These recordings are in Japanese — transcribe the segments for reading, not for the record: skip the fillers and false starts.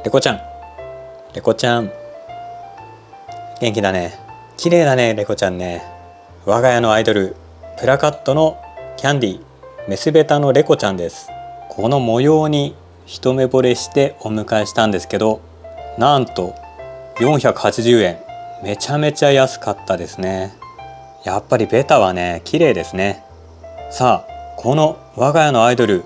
レコちゃん、レコちゃん、元気だね。綺麗だね、レコちゃんね。我が家のアイドル、プラカットのキャンディ、メスベタのレコちゃんです。この模様に一目惚れしてお迎えしたんですけど、なんと480円、めちゃめちゃ安かったですね。やっぱりベタはね、綺麗ですね。さあ、この我が家のアイドル、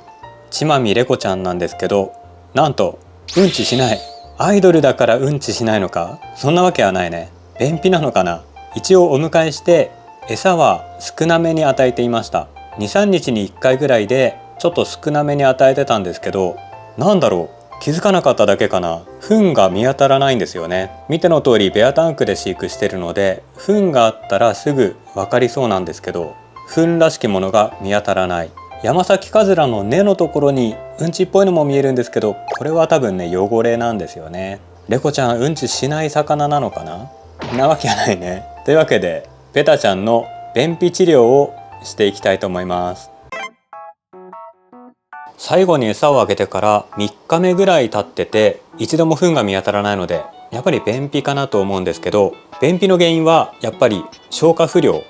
ちまみレコちゃんなんですけど、なんとうんちしない。アイドルだからうんちしないのか？そんなわけはないね。便秘なのかな。一応お迎えして餌は少なめに与えていました。 2,3 日に1回ぐらいでちょっと少なめに与えてたんですけど、なんだろう、気づかなかっただけかな。糞が見当たらないんですよね。見ての通りベアタンクで飼育してるので、糞があったらすぐ分かりそうなんですけど、糞らしきものが見当たらない。ヤマサキカズラの根のところにうんちっぽいのも見えるんですけど、これは多分ね、汚れなんですよね。レコちゃんうんちしない魚なのかな？なわけはないね。というわけでベタちゃんの便秘治療をしていきたいと思います。最後に餌をあげてから3日目ぐらい経ってて、一度も糞が見当たらないので、やっぱり便秘かなと思うんですけど、便秘の原因はやっぱり消化不良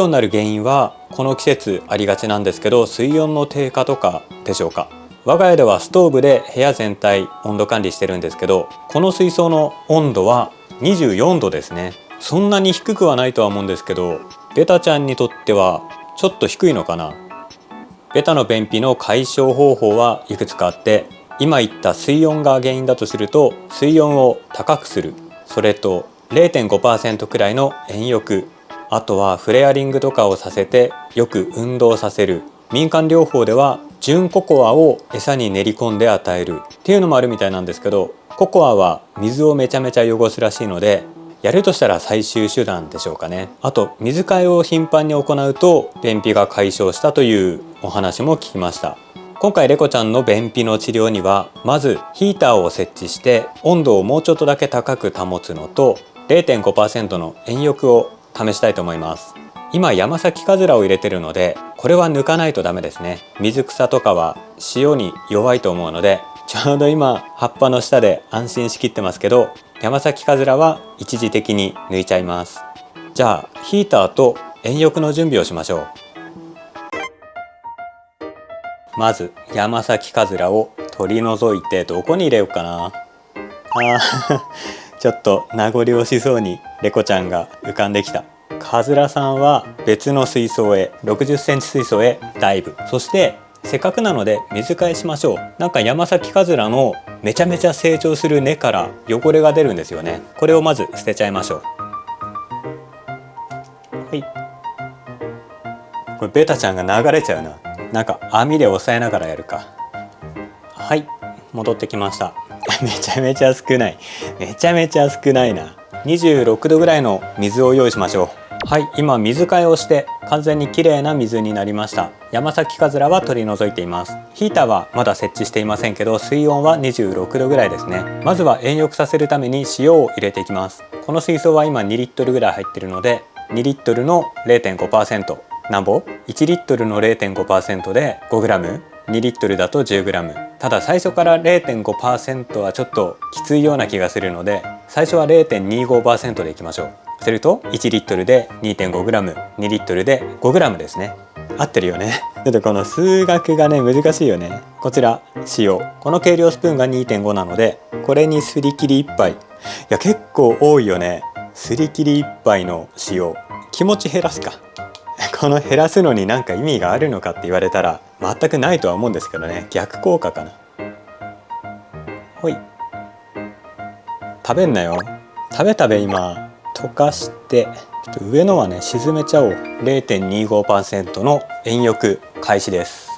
になる原因はこの季節ありがちなんですけど、水温の低下とかでしょうか。我が家ではストーブで部屋全体温度管理してるんですけど、この水槽の温度は24度ですね。そんなに低くはないとは思うんですけど、ベタちゃんにとってはちょっと低いのかな。ベタの便秘の解消方法はいくつかあって、今言った水温が原因だとすると水温を高くする、それと 0.5% くらいの塩浴、あとはフレアリングとかをさせてよく運動させる。民間療法では純ココアを餌に練り込んで与えるっていうのもあるみたいなんですけど、ココアは水をめちゃめちゃ汚すらしいので、やるとしたら最終手段でしょうかね。あと水替えを頻繁に行うと便秘が解消したというお話も聞きました。今回レコちゃんの便秘の治療には、まずヒーターを設置して温度をもうちょっとだけ高く保つのと 0.5% の塩浴を試したいと思います。今ヤマサキカズラを入れてるので、これは抜かないとダメですね。水草とかは塩に弱いと思うので、ちょうど今葉っぱの下で安心しきってますけど、ヤマサキカズラは一時的に抜いちゃいます。じゃあヒーターと塩浴の準備をしましょう。まずヤマサキカズラを取り除いて、どこに入れようかな。ちょっと名残惜しそうにレコちゃんが浮かんできた。カズラさんは別の水槽へ、60センチ水槽へダイブ。そしてせっかくなので水替えしましょう。なんかヤマサキカズラのめちゃめちゃ成長する根から汚れが出るんですよね。これをまず捨てちゃいましょう。はい、これベタちゃんが流れちゃうな。なんか網で押さえながらやるか。はい、戻ってきました。めちゃめちゃ少ない。めちゃめちゃ少ないな。26度ぐらいの水を用意しましょう。はい、今水替えをして完全にきれいな水になりました。ヤマサキカズラは取り除いています。ヒーターはまだ設置していませんけど、水温は26度ぐらいですね。まずは塩浴させるために塩を入れていきます。この水槽は今2リットルぐらい入っているので、2リットルの 0.5%、なんぼ ?1 リットルの 0.5% で 5g、2リットルだと 10g。 ただ最初から 0.5% はちょっときついような気がするので、最初は 0.25% でいきましょう。すると1リットルで 2.5g、 2リットルで 5g ですね。合ってるよね。ちょっとこの数学がね難しいよね。こちら塩、この計量スプーンが 2.5 なので、これにすり切り1杯。いや結構多いよね。すり切り1杯の塩、気持ち減らすか。この減らすのに何か意味があるのかって言われたら全くないとは思うんですけどね。逆効果かな。ほい、食べんなよ。食べ今溶かして、ちょっと上のはね沈めちゃおう。 0.25% の塩浴開始です。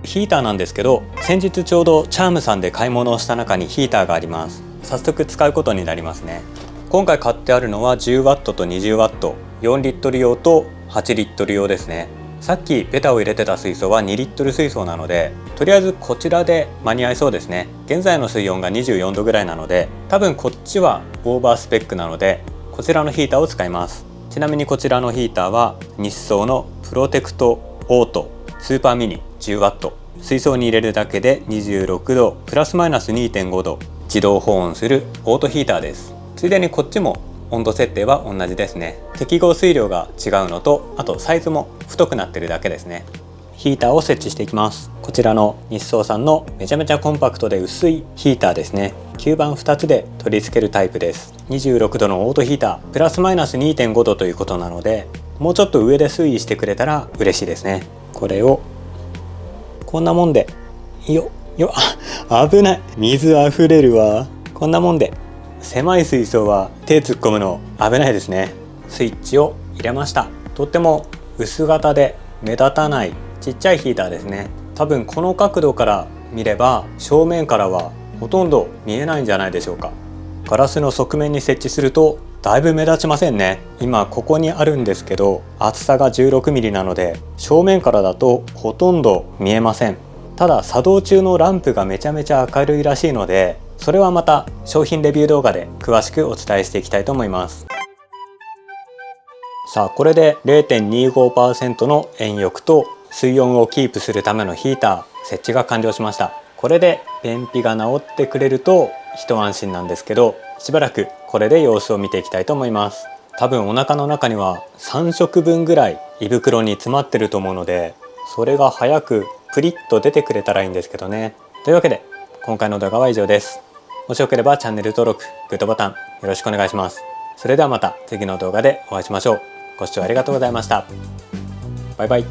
ヒーターなんですけど、先日ちょうどチャームさんで買い物をした中にヒーターがあります。早速使うことになりますね。今回買ってあるのは 10W と 20W、 4リットル用と8リットル用ですね。さっきベタを入れてた水槽は2リットル水槽なので、とりあえずこちらで間に合いそうですね。現在の水温が24度ぐらいなので、多分こっちはオーバースペックなので、こちらのヒーターを使います。ちなみにこちらのヒーターは日総のプロテクトオートスーパーミニ 10W、水槽に入れるだけで26度プラスマイナス 2.5 度自動保温するオートヒーターです。ついでにこっちも温度設定は同じですね。適合水量が違うのと、あとサイズも太くなってるだけですね。ヒーターを設置していきます。こちらの日総さんのめちゃめちゃコンパクトで薄いヒーターですね。吸盤2つで取り付けるタイプです。26度のオートヒータープラスマイナス 2.5 度ということなので、もうちょっと上で推移してくれたら嬉しいですね。これをこんなもんで危ない、水あふれるわ。こんなもんで、狭い水槽は手突っ込むの危ないですね。スイッチを入れました。とっても薄型で目立たないちっちゃいヒーターですね。多分この角度から見れば正面からはほとんど見えないんじゃないでしょうか。ガラスの側面に設置するとだいぶ目立ちませんね。今ここにあるんですけど、厚さが 16mm なので正面からだとほとんど見えません。ただ作動中のランプがめちゃめちゃ明るいらしいので、それはまた商品レビュー動画で詳しくお伝えしていきたいと思います。さあ、これで 0.25% の塩浴と水温をキープするためのヒーター設置が完了しました。これで便秘が治ってくれると一安心なんですけど、しばらくこれで様子を見ていきたいと思います。多分お腹の中には3食分ぐらい胃袋に詰まってると思うので、それが早くプリッと出てくれたらいいんですけどね。というわけで今回の動画は以上です。もしよければチャンネル登録、グッドボタンよろしくお願いします。それではまた次の動画でお会いしましょう。ご視聴ありがとうございました。バイバイ。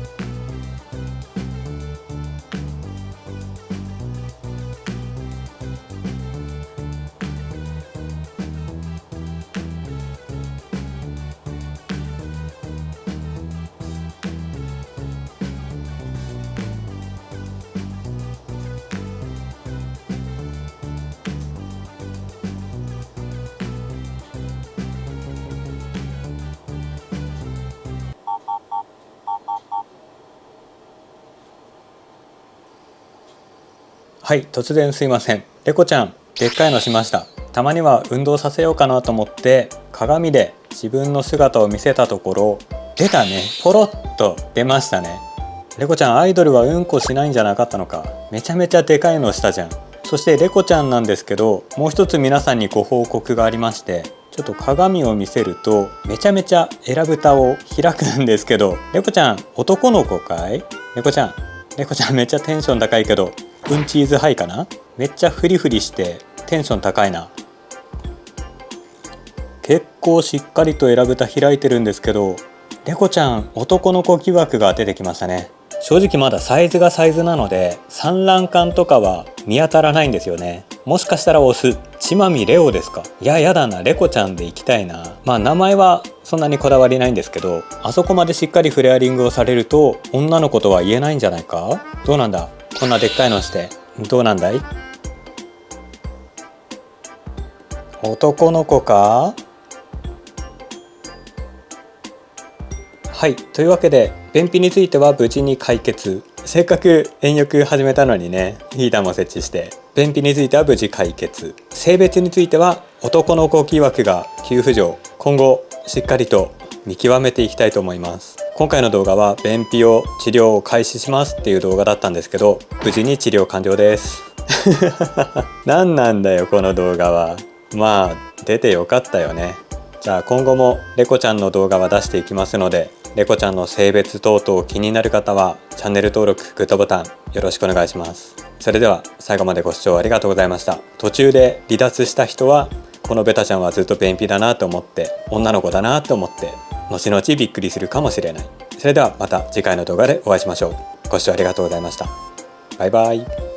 はい、突然すいません。レコちゃん、でっかいのしました。たまには運動させようかなと思って鏡で自分の姿を見せたところ、出たね、ポロッと出ましたね。レコちゃん、アイドルはうんこしないんじゃなかったのか。めちゃめちゃでかいのしたじゃん。そしてレコちゃんなんですけど、もう一つ皆さんにご報告がありまして、ちょっと鏡を見せるとめちゃめちゃエラ蓋を開くんですけど、レコちゃん男の子かい？レコちゃんめっちゃテンション高いけど、うんチーズハイかな？めっちゃフリフリしてテンション高いな。結構しっかりとエラ蓋開いてるんですけど、レコちゃん男の子疑惑が出てきましたね。正直まだサイズがサイズなので産卵管とかは見当たらないんですよね。もしかしたらオス、ちまみレオですか？いや、やだな、レコちゃんで行きたいな。まあ名前はそんなにこだわりないんですけど、あそこまでしっかりフレアリングをされると女の子とは言えないんじゃないか？どうなんだ、こんなでっかいのしてどうなんだい？男の子か？はい、というわけで便秘については無事に解決。せっかく塩浴始めたのにね、ヒーターも設置して便秘については無事解決。性別については男の子疑惑が急浮上。今後しっかりと見極めていきたいと思います。今回の動画は便秘を治療を開始しますっていう動画だったんですけど、無事に治療完了です何なんだよこの動画は。まあ出てよかったよね。じゃあ今後もレコちゃんの動画は出していきますので、レコちゃんの性別等々気になる方はチャンネル登録、グッドボタンよろしくお願いします。それでは最後までご視聴ありがとうございました。途中で離脱した人はこのベタちゃんはずっと便秘だなと思って、女の子だなと思って後々びっくりするかもしれない。それではまた次回の動画でお会いしましょう。ご視聴ありがとうございました。バイバイ。